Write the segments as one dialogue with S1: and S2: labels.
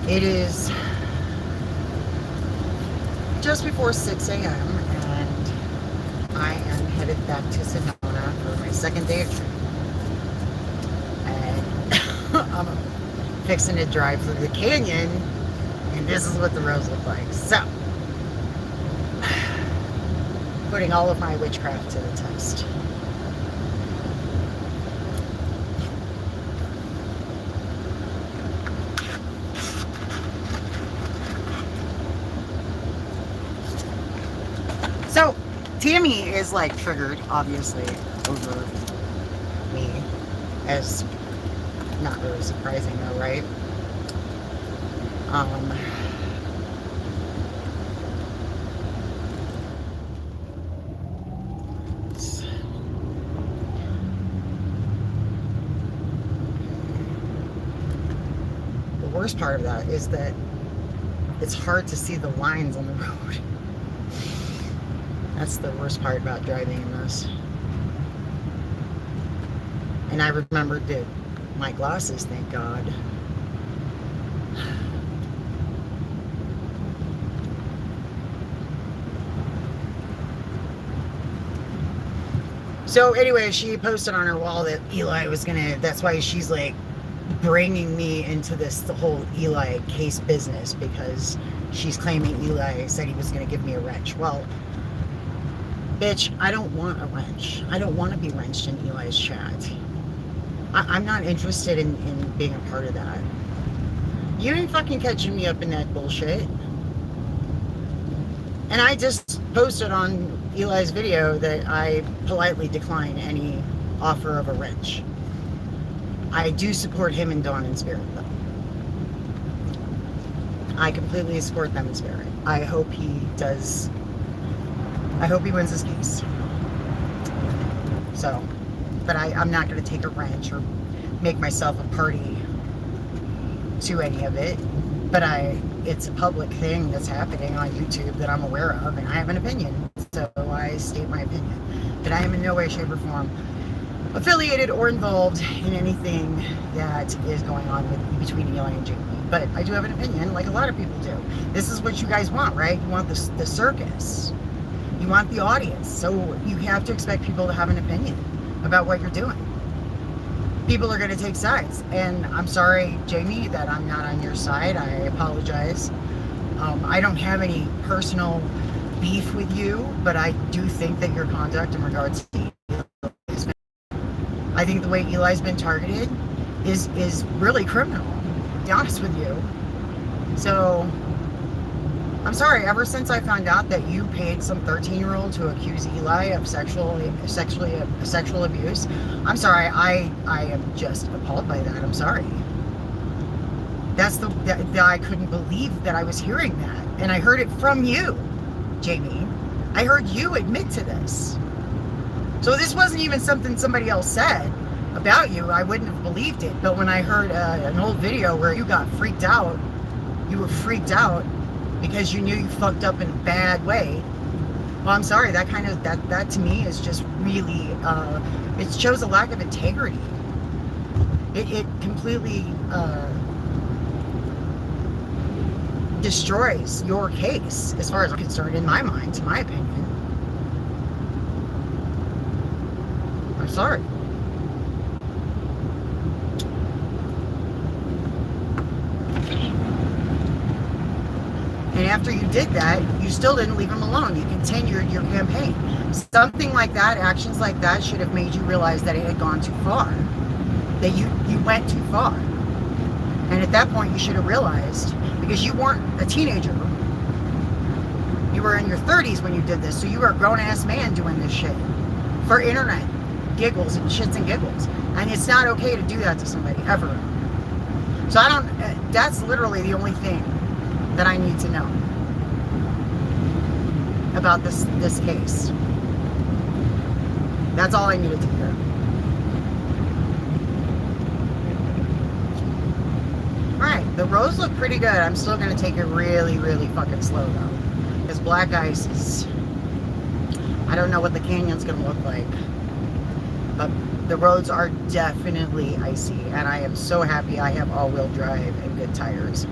S1: It is just before 6 a.m. and I am headed back to Sedona for my second day of training. And I'm fixing to drive through the canyon, and this is what the roads look like. So, putting all of my witchcraft to the test. So, Tammy is like triggered, obviously, over me, as not really surprising though, right? Um, the worst part of that is that it's hard to see the lines on the road. That's the worst part about driving in this. And I remembered my glasses, thank God. So anyway, she posted on her wall that Eli was gonna, that's why she's like bringing me into the whole Eli case business, because she's claiming Eli said he was gonna give me a wrench. Well, bitch, I don't want a wrench. I don't want to be wrenched in Eli's chat. I'm not interested in being a part of that. You ain't fucking catching me up in that bullshit. And I just posted on Eli's video that I politely decline any offer of a wrench. I do support him and Dawn in spirit, though. I completely support them in spirit. I hope he wins his case. So, but I'm not going to take a wrench or make myself a party to any of it. But it's a public thing that's happening on YouTube that I'm aware of, and I have an opinion. So I state my opinion. That I am in no way, shape, or form affiliated or involved in anything that is going on between Eli and Jamie. But I do have an opinion, like a lot of people do. This is what you guys want, right? You want the circus. You want the audience. So you have to expect people to have an opinion about what you're doing. People are going to take sides. And I'm sorry, Jamie, that I'm not on your side. I apologize. I don't have any personal beef with you, but I do think that your conduct in regards to Eli, I think the way Eli's been targeted is really criminal, to be honest with you. So, I'm sorry, ever since I found out that you paid some 13-year-old to accuse Eli of sexual abuse, I'm sorry, I am just appalled by that. I'm sorry. I couldn't believe that I was hearing that. And I heard it from you, Jamie. I heard you admit to this. So this wasn't even something somebody else said about you. I wouldn't have believed it. But when I heard an old video where you got freaked out, you were freaked out because you knew you fucked up in a bad way. Well, I'm sorry, that to me is just really, it shows a lack of integrity. It completely destroys your case, as far as I'm concerned, in my mind, to my opinion. I'm sorry. And after you did that, you still didn't leave him alone. You continued your campaign. Something like that, actions like that, should have made you realize that it had gone too far. That you went too far. And at that point, you should have realized, because you weren't a teenager. You were in your 30s when you did this, so you were a grown-ass man doing this shit. For internet giggles and shits and giggles. And it's not okay to do that to somebody, ever. So that's literally the only thing that I need to know about this case. That's all I needed to hear. Alright, the roads look pretty good. I'm still going to take it really, really fucking slow though. Because black ice is... I don't know what the canyon's going to look like. But the roads are definitely icy. And I am so happy I have all-wheel drive and good tires.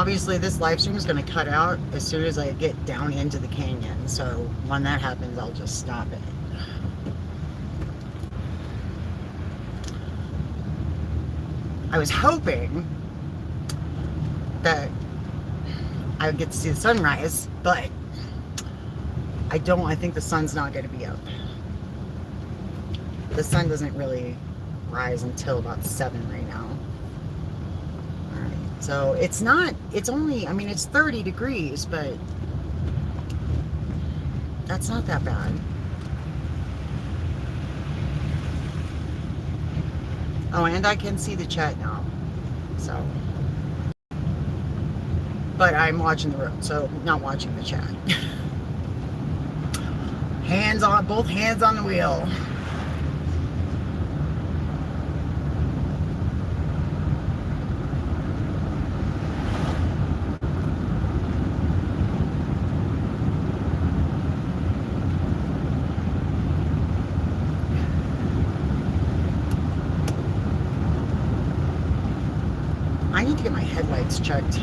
S1: obviously this live stream is going to cut out as soon as I get down into the canyon. So when that happens, I'll just stop it. I was hoping that I would get to see the sunrise, but I think the sun's not going to be up. The sun doesn't really rise until about 7 right now. Alright, so it's only, I mean, it's 30 degrees, but that's not that bad. Oh, and I can see the chat now, so. But I'm watching the road, so not watching the chat. Both hands on the wheel. I need to get my headlights checked.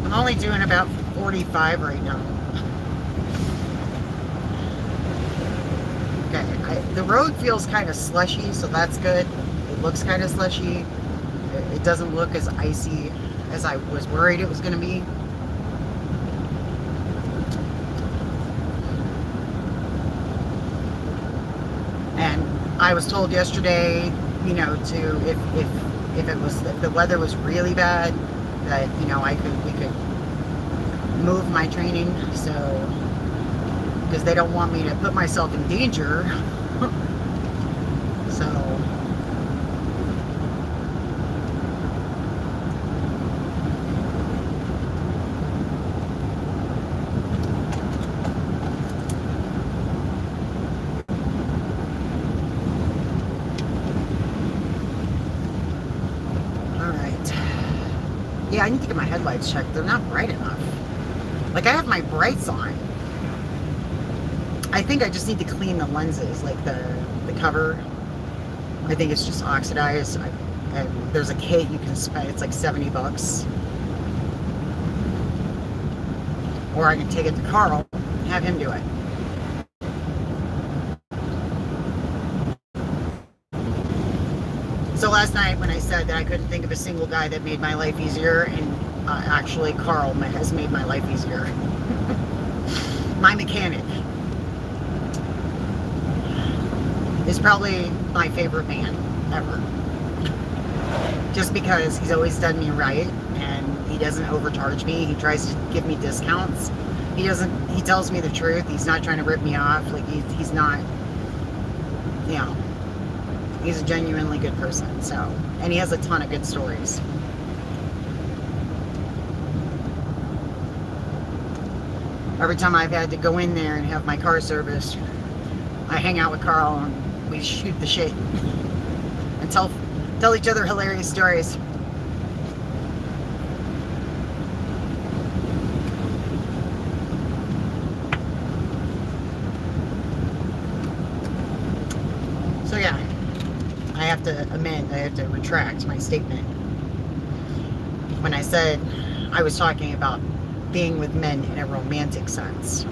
S1: I'm only doing about 45 right now. Okay, the road feels kind of slushy, so that's good. It looks kind of slushy. It doesn't look as icy as I was worried it was going to be. And I was told yesterday, you know, if the weather was really bad, that, you know, we could move my training, so, because they don't want me to put myself in danger. So yeah, I need to get my headlights checked. They're not bright enough. Like, I have my brights on. I think I just need to clean the lenses, like the cover. I think it's just oxidized. And there's a kit you can spend. It's like $70. Or I can take it to Carl and have him do it. So last night when I said that I couldn't think of a single guy that made my life easier, and actually Carl has made my life easier. My mechanic is probably my favorite man ever. Just because he's always done me right, and he doesn't overcharge me. He tries to give me discounts. He tells me the truth. He's not trying to rip me off. Like, he's not, you know, he's a genuinely good person. So, and he has a ton of good stories. Every time I've had to go in there and have my car serviced, I hang out with Carl and we shoot the shit and tell each other hilarious stories. So yeah, I have to retract my statement when I said I was talking about being with men in a romantic sense.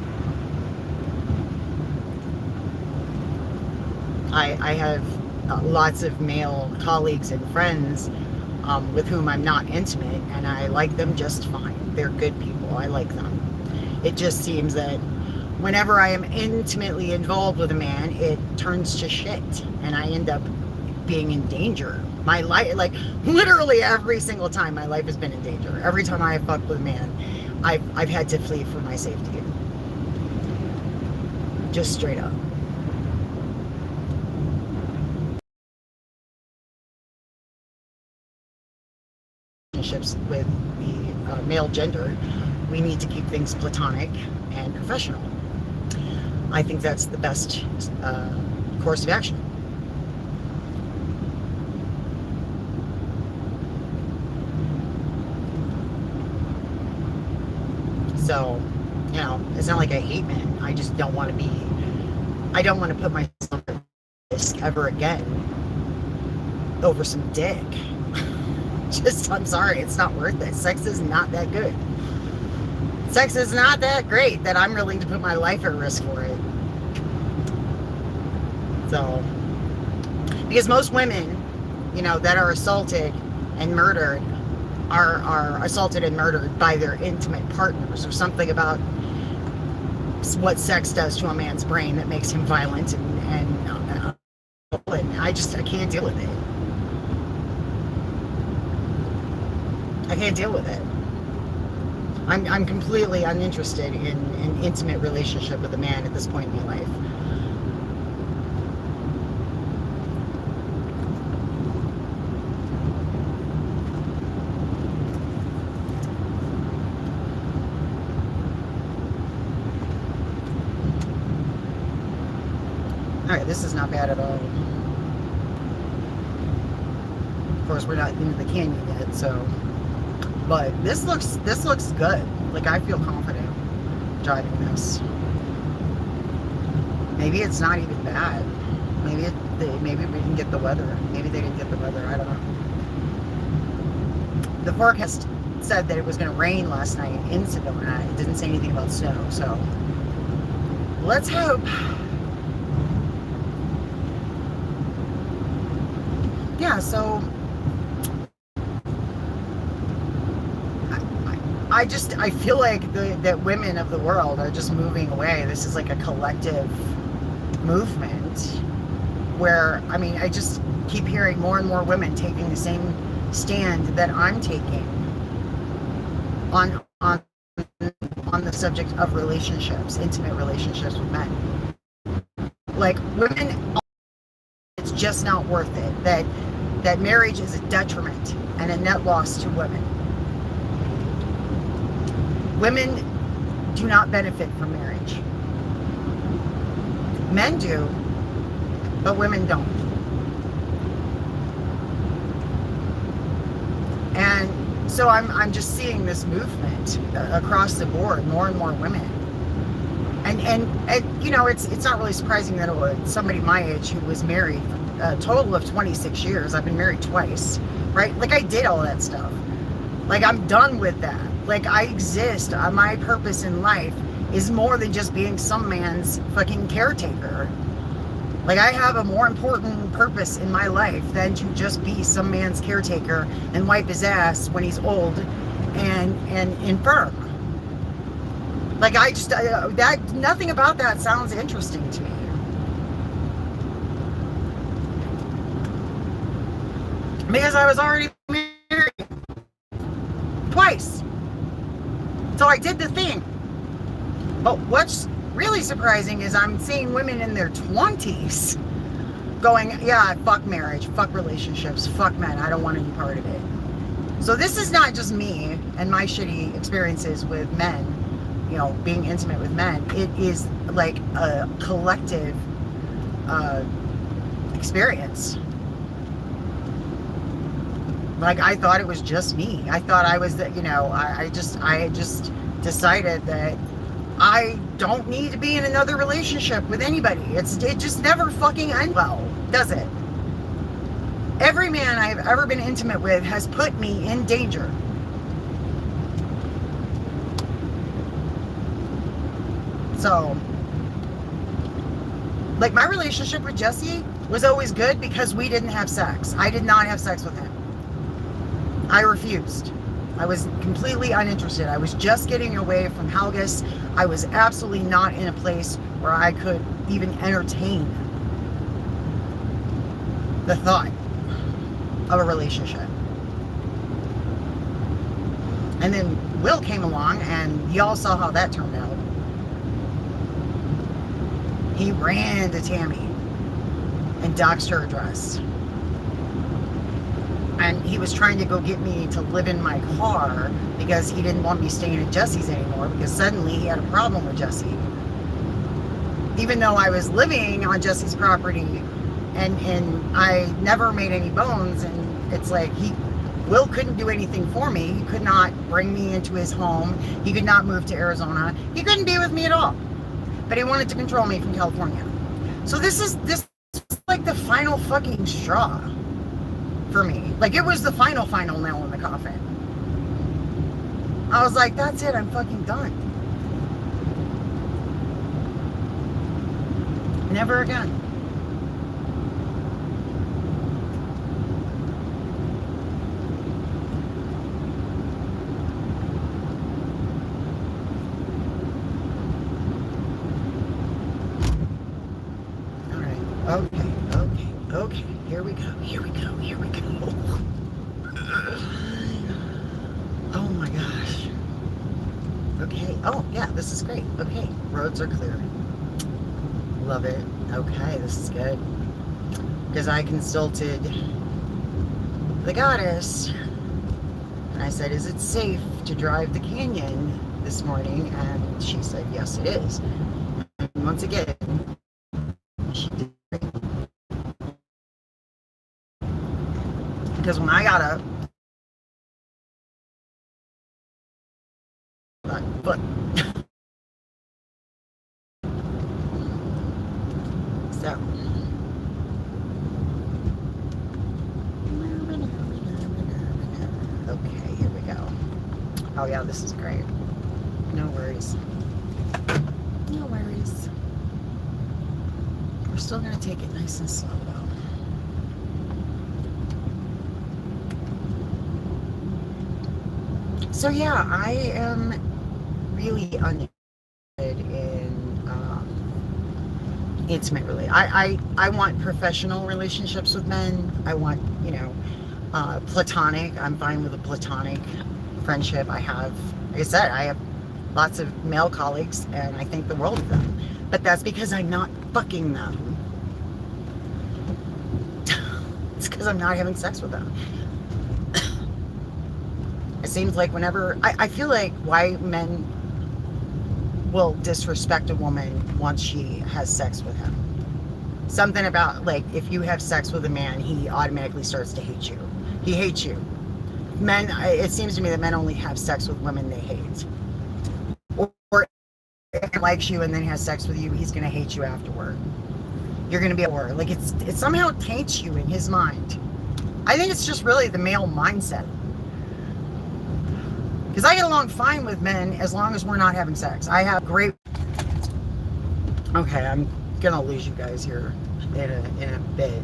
S1: I have lots of male colleagues and friends with whom I'm not intimate, and I like them just fine. They're good people. I like them. It just seems that whenever I am intimately involved with a man, it turns to shit, and I end up being in danger. My life, like, literally every single time my life has been in danger. Every time I have fucked with a man, I've had to flee for my safety. Just straight up. Relationships with the male gender, we need to keep things platonic and professional. I think that's the best course of action. So, you know, it's not like I hate men. I just don't want to be, I don't want to put myself at risk ever again over some dick. Just, I'm sorry, it's not worth it. Sex is not that good. Sex is not that great that I'm willing to put my life at risk for it. So, because most women, you know, that are assaulted and murdered are assaulted and murdered by their intimate partners, or something about what sex does to a man's brain that makes him violent, and I can't deal with it. I can't deal with it. I'm completely uninterested in an intimate relationship with a man at this point in my life. Alright, this is not bad at all. Of course, we're not into the canyon yet, so... But this looks good. Like, I feel confident driving this. Maybe it's not even bad. Maybe maybe we didn't get the weather. Maybe they didn't get the weather. I don't know. The forecast said that it was going to rain last night in Sedona. It didn't say anything about snow, so let's hope. Yeah, so I feel like that women of the world are just moving away. This is like a collective movement where, I mean, I just keep hearing more and more women taking the same stand that I'm taking on the subject of relationships, intimate relationships with men. Like, women, it's just not worth it. That marriage is a detriment and a net loss to women. Women do not benefit from marriage. Men do, but women don't. And so I'm just seeing this movement across the board, more and more women. And you know, it's not really surprising that somebody my age who was married a total of 26 years. I've been married twice, right? Like, I did all that stuff. Like, I'm done with that. Like, I exist. My purpose in life is more than just being some man's fucking caretaker. Like, I have a more important purpose in my life than to just be some man's caretaker and wipe his ass when he's old and infirm. Like, I just, nothing about that sounds interesting to me. Because I was already married twice. So I did the thing. But what's really surprising is I'm seeing women in their 20s going, yeah, fuck marriage, fuck relationships, fuck men, I don't want any part of it. So this is not just me and my shitty experiences with men, you know, being intimate with men. It is like a collective experience. Like, I thought it was just me. I thought I was the, you know, I just decided that I don't need to be in another relationship with anybody. It just never fucking ends well, does it? Every man I've ever been intimate with has put me in danger. So, like, my relationship with Jesse was always good because we didn't have sex. I did not have sex with him. I refused. I was completely uninterested. I was just getting away from Helgas. I was absolutely not in a place where I could even entertain the thought of a relationship. And then Will came along, and y'all saw how that turned out. He ran to Tammy and doxed her address. And he was trying to go get me to live in my car because he didn't want me staying at Jesse's anymore, because suddenly he had a problem with Jesse. Even though I was living on Jesse's property and I never made any bones, and it's like Will couldn't do anything for me. He could not bring me into his home. He could not move to Arizona. He couldn't be with me at all. But he wanted to control me from California. So this is like the final fucking straw for me. Like, it was the final nail in the coffin. I was like, that's it, I'm fucking done. Never again. Okay, here we go. Oh my gosh. Okay, oh yeah, this is great. Okay, roads are clear. Love it. Okay, this is good. Because I consulted the goddess, and I said, is it safe to drive the canyon this morning? And she said, yes, it is. And once again, she did. Because when I got up, but so okay, here we go. Oh yeah, this is great. No worries. No worries. We're still gonna take it nice and slow though. So yeah, I am really uninterested in intimate I want professional relationships with men. I want, platonic. I'm fine with a platonic friendship. Like I said, I have lots of male colleagues and I think the world of them. But that's because I'm not fucking them. It's because I'm not having sex with them. It seems like whenever, I feel like why men will disrespect a woman once she has sex with him. Something about, like, if you have sex with a man, he automatically starts to hate you. He hates you. Men, it seems to me that men only have sex with women they hate. Or if he likes you and then has sex with you, he's going to hate you afterward. You're going to be at war. Like, it somehow taints you in his mind. I think it's just really the male mindset. Because I get along fine with men as long as we're not having sex. I have great... Okay, I'm going to lose you guys here in a bit.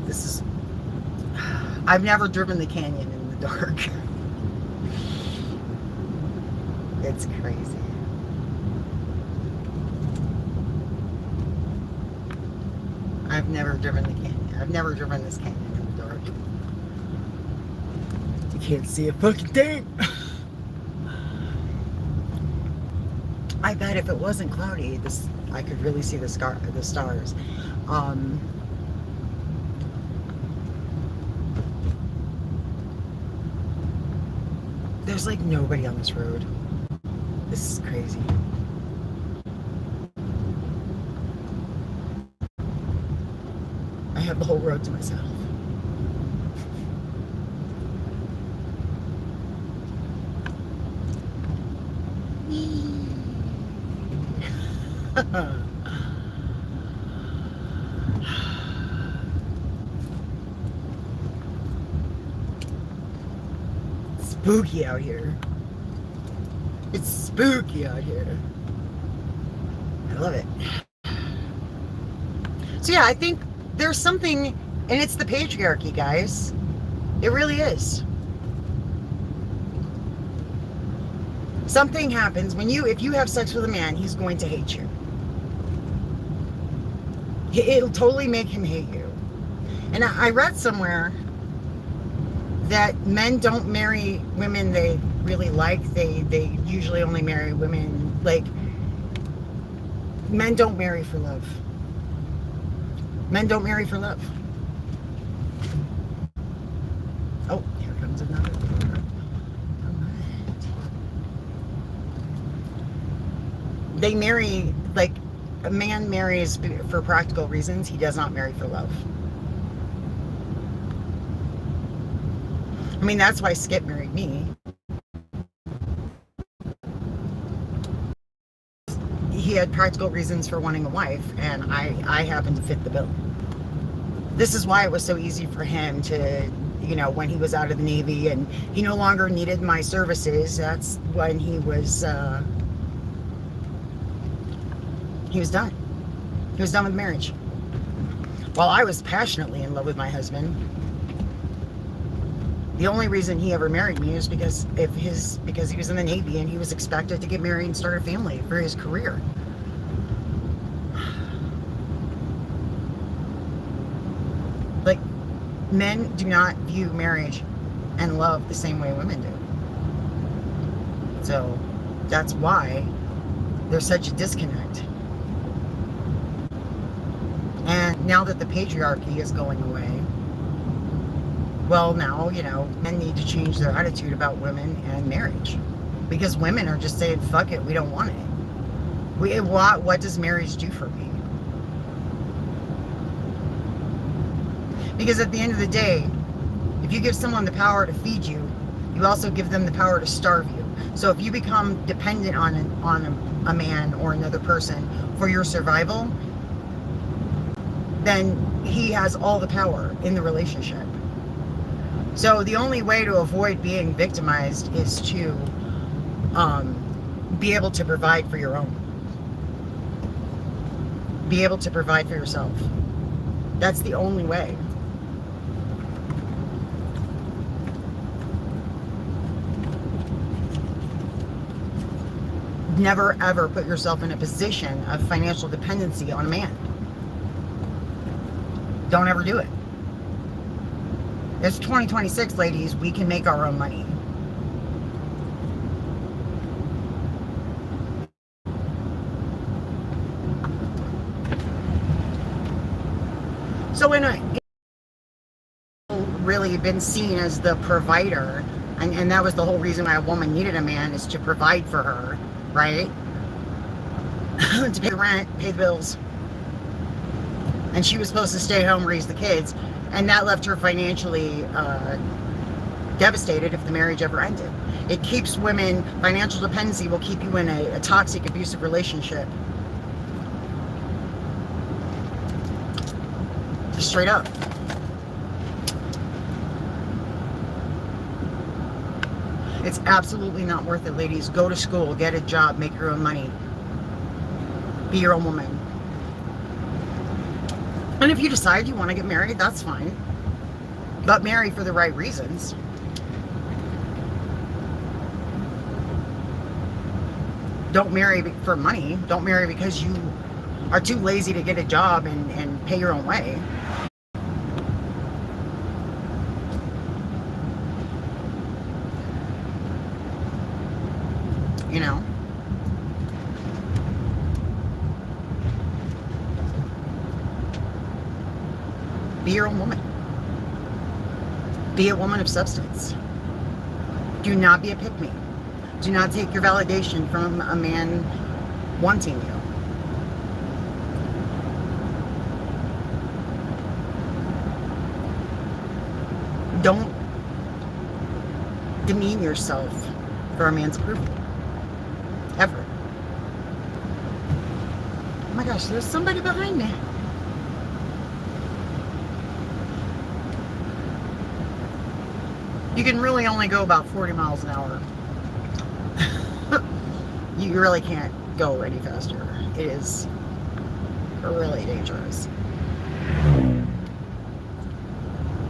S1: This is... I've never driven the canyon in the dark. It's crazy. I've never driven the canyon. I've never driven this canyon in the dark. You can't see a fucking thing. I bet if it wasn't cloudy, I could really see the stars. There's like nobody on this road. This is crazy. I have the whole road to myself. Spooky out here. It's spooky out here. I love it. So yeah, I think there's something, and it's the patriarchy, guys. It really is. Something happens if you have sex with a man, he's going to hate you. It'll totally make him hate you. And I read somewhere that men don't marry women they really like. They usually only marry women, like, Men don't marry for love. Men don't marry for love. Oh, here comes another door. They marry, like, a man marries for practical reasons. He does not marry for love. I mean, that's why Skip married me. He had practical reasons for wanting a wife, and I happened to fit the bill. This is why it was so easy for him to, you know, when he was out of the Navy and he no longer needed my services, that's when he was done. He was done with marriage. While I was passionately in love with my husband, the only reason he ever married me is because he was in the Navy and he was expected to get married and start a family for his career. Like, men do not view marriage and love the same way women do. So that's why there's such a disconnect. And now that the patriarchy is going away, well, now, you know, men need to change their attitude about women and marriage. Because women are just saying, fuck it, we don't want it. What does marriage do for me? Because at the end of the day, if you give someone the power to feed you, you also give them the power to starve you. So if you become dependent on a man or another person for your survival, then he has all the power in the relationship. So the only way to avoid being victimized is to be able to provide for your own. Be able to provide for yourself. That's the only way. Never ever put yourself in a position of financial dependency on a man. Don't ever do it. It's 2026, ladies. We can make our own money. So really been seen as the provider, and that was the whole reason why a woman needed a man, is to provide for her, right? To pay the rent, pay the bills. And she was supposed to stay home, raise the kids. And that left her financially devastated if the marriage ever ended. It keeps women, financial dependency will keep you in a toxic, abusive relationship. Just straight up. It's absolutely not worth it, ladies. Go to school, get a job, make your own money. Be your own woman. And if you decide you want to get married, that's fine. But marry for the right reasons. Don't marry for money. Don't marry because you are too lazy to get a job and pay your own way. You know? Be your own woman. Be a woman of substance. Do not be a pick-me. Do not take your validation from a man wanting you. Don't demean yourself for a man's approval. Ever. Oh my gosh, there's somebody behind me. You can really only go about 40 miles an hour. You really can't go any faster. It is really dangerous.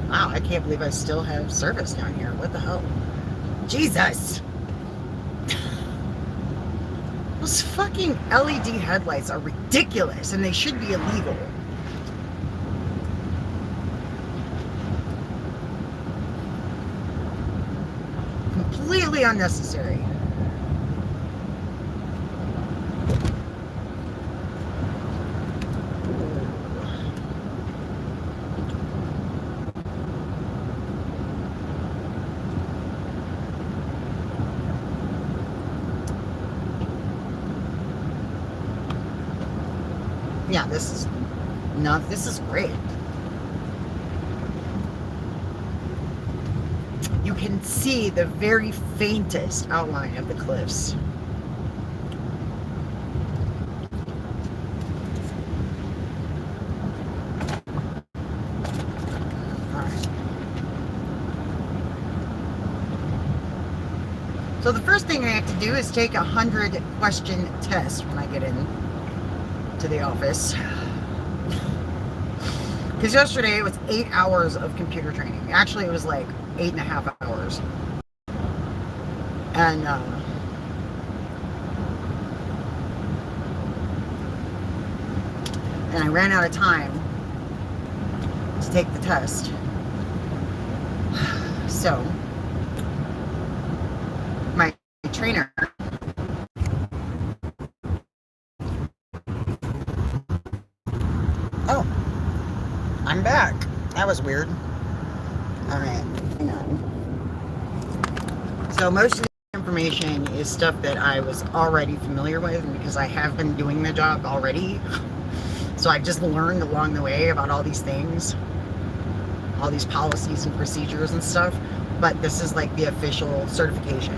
S1: Wow, I can't believe I still have service down here. What the hell? Jesus! Those fucking LED headlights are ridiculous and they should be illegal. Completely unnecessary. Yeah, this is not, this is great. You can see the very faintest outline of the cliffs. So the first thing I have to do is take a 100-question test when I get in to the office. Because yesterday it was 8 hours of computer training. Actually, it was like 8.5 hours. And I ran out of time to take the test. So my trainer oh, I'm back. That was weird. All right, hang on. So most of the information is stuff that I was already familiar with, because I have been doing the job already. So I just learned along the way about all these things, all these policies and procedures and stuff. But this is like the official certification.